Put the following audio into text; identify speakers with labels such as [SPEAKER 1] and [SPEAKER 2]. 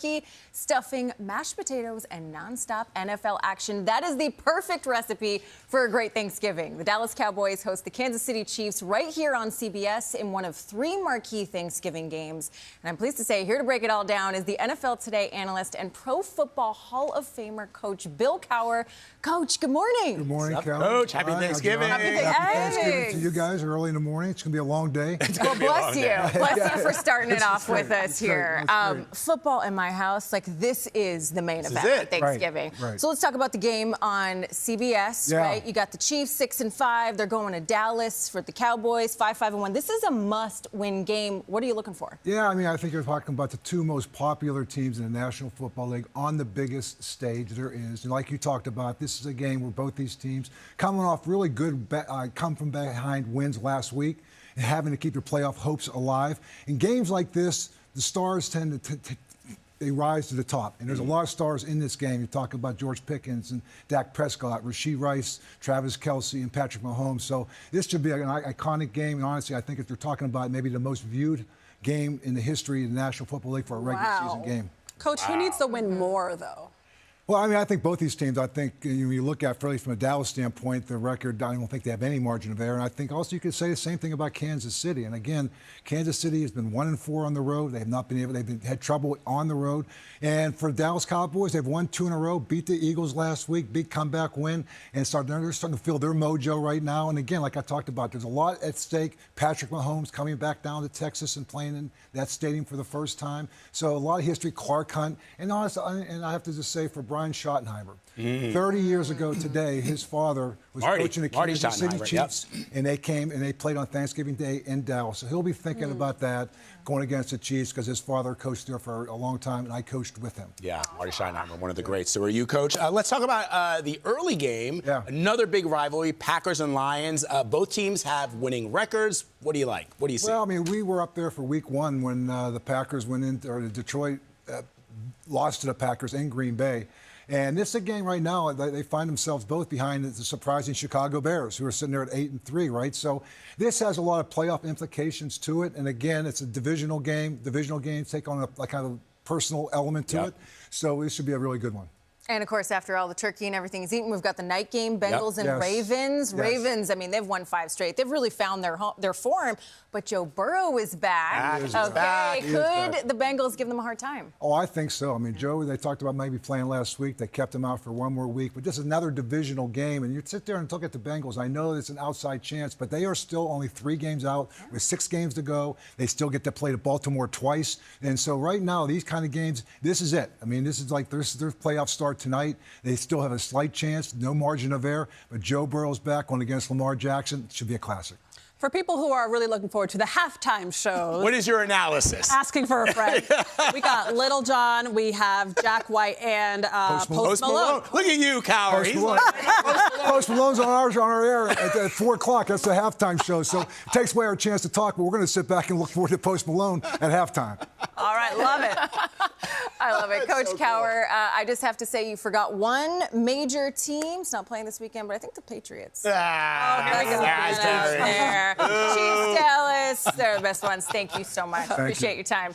[SPEAKER 1] turkey, stuffing, mashed potatoes, and nonstop NFL action. That is the perfect recipe for a great Thanksgiving. The Dallas Cowboys host the Kansas City Chiefs right here on CBS in one of 3 marquee Thanksgiving games. And I'm pleased to say, here to break it all down is the NFL Today analyst and Pro Football Hall of Famer Coach Bill Cowher. Coach, good morning.
[SPEAKER 2] Good morning, Cowher.
[SPEAKER 3] Coach. Happy Thanksgiving.
[SPEAKER 1] Happy
[SPEAKER 2] Thanksgiving to you guys early in the morning. It's going to be a long day.
[SPEAKER 1] Well, bless you. Bless you for starting it off with us here. Football in my house, like this is the main event of Thanksgiving.
[SPEAKER 2] Right.
[SPEAKER 1] So let's talk about the game on CBS, right? You got the Chiefs 6-5. They're going to Dallas for the Cowboys 5-1. This is a must-win game. What are you looking for?
[SPEAKER 2] Yeah, I mean, I think you're talking about the 2 most popular teams in the National Football League on the biggest stage there is. And like you talked about, this is a game where both these teams coming off really good come from behind wins last week and having to keep their playoff hopes alive. In games like this, the stars tend to they rise to the top. And there's a lot of stars in this game. You're talking about George Pickens and Dak Prescott, Rashee Rice, Travis Kelce, and Patrick Mahomes. So this should be an iconic game. And honestly, I think if they're talking about maybe the most viewed game in the history of the National Football League for a regular season game.
[SPEAKER 4] Coach, who needs to win more, though?
[SPEAKER 2] Well, I mean, I think both these teams, I think when you look at, really from a Dallas standpoint, the record, I don't think they have any margin of error. And I think also you could say the same thing about Kansas City. And again, Kansas City has been 1-4 on the road. They have not been able, had trouble on the road. And for the Dallas Cowboys, they've won 2 in a row, beat the Eagles last week, big comeback win, and they're starting to feel their mojo right now. And again, like I talked about, there's a lot at stake. Patrick Mahomes coming back down to Texas and playing in that stadium for the first time. So a lot of history, Clark Hunt. And honestly, and I have to just say for Brian Schottenheimer, 30 years ago today, his father was coaching the Kansas City Chiefs, and they came and they played on Thanksgiving Day in Dallas. So he'll be thinking about that going against the Chiefs because his father coached there for a long time, and I coached with him.
[SPEAKER 3] Yeah, Marty Schottenheimer, one of the greats. So are you, Coach? Let's talk about the early game. Another big rivalry, Packers and Lions. Both teams have winning records. What do you like? What do you see?
[SPEAKER 2] Well, I mean, we were up there for week 1 when the Packers went in, or Detroit lost to the Packers in Green Bay. And this is a game right now, they find themselves both behind the surprising Chicago Bears, who are sitting there at 8-3, right? So this has a lot of playoff implications to it. And again, it's a divisional game. Divisional games take on a kind of personal element to it. So this should be a really good one.
[SPEAKER 1] And, of course, after all the turkey and everything is eaten, we've got the night game, Bengals and Ravens. Ravens, I mean, they've won 5 straight. They've really found their form. But Joe Burrow is back. Could the Bengals give them a hard time?
[SPEAKER 2] Oh, I think so. I mean, Joe, they talked about maybe playing last week. They kept him out for 1 more week. But this is another divisional game. And you sit there and look at the Bengals. I know it's an outside chance, but they are still only 3 games out with 6 games to go. They still get to play to Baltimore twice. And so right now, these kind of games, this is it. I mean, this is like their playoff start tonight. They still have a slight chance, no margin of error. But Joe Burrow's back on against Lamar Jackson. It should be a classic.
[SPEAKER 4] For people who are really looking forward to the halftime shows.
[SPEAKER 3] What is your analysis?
[SPEAKER 4] Asking for a friend. We got Little John, we have Jack White, and Post Malone.
[SPEAKER 3] Look at you, Cowher.
[SPEAKER 2] Post Malone's on our air at 4 o'clock. That's the halftime show. So it takes away our chance to talk, but we're going to sit back and look forward to Post Malone at halftime.
[SPEAKER 1] All right, love it. I love it. Coach Cowher, I just have to say you forgot one major team. It's not playing this weekend, but I think the Patriots.
[SPEAKER 4] There we go.
[SPEAKER 1] Chiefs, Dallas, they're the best ones. Thank you so much. Appreciate your time.